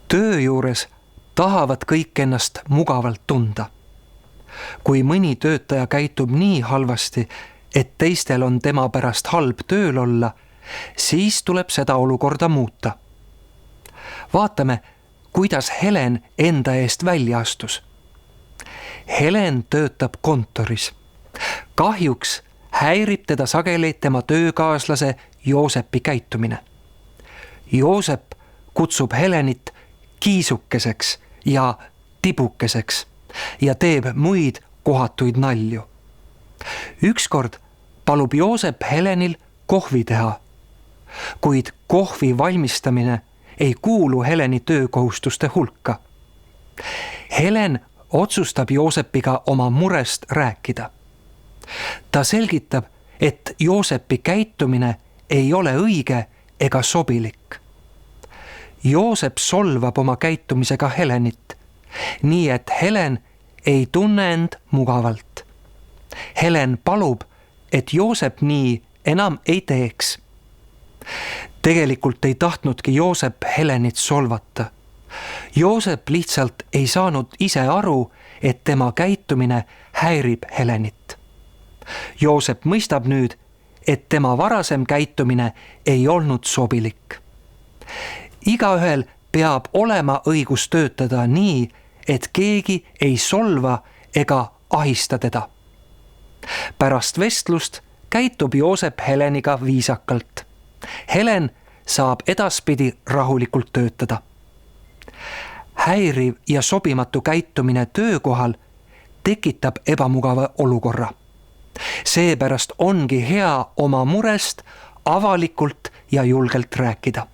Töö juures tahavad kõik ennast mugavalt tunda. Kui mõni töötaja käitub nii halvasti, et teistel on tema pärast halb tööl olla, siis tuleb seda olukorda muuta. Vaatame, kuidas Helen enda eest välja astus. Helen töötab kontoris. Kahjuks häirib teda sageli tema töökaaslase Joosepi käitumine. Joosep kutsub Helenit kiisukeseks ja tibukeseks ja teeb muid kohatuid nalju. Ükskord palub Joosep Helenil kohvi teha, kuid kohvi valmistamine ei kuulu Heleni töökohustuste hulka. Helen otsustab Joosepiga oma murest rääkida. Ta selgitab, et Joosepi käitumine ei ole õige ega sobilik. Joosep solvab oma käitumisega Helenit, nii et Helen ei tunne end mugavalt. Helen palub, et Joosep nii enam ei teeks. Tegelikult ei tahtnudki Joosep Helenit solvata. Joosep lihtsalt ei saanud ise aru, et tema käitumine häirib Helenit. Joosep mõistab nüüd, et tema varasem käitumine ei olnud sobilik. Igaühel peab olema õigus töötada nii, et keegi ei solva ega ahista teda. Pärast vestlust käitub Joosep Heleniga viisakalt. Helen saab edaspidi rahulikult töötada. Häiriv ja sobimatu käitumine töökohal tekitab ebamugava olukorra. Seepärast ongi hea oma murest avalikult ja julgelt rääkida.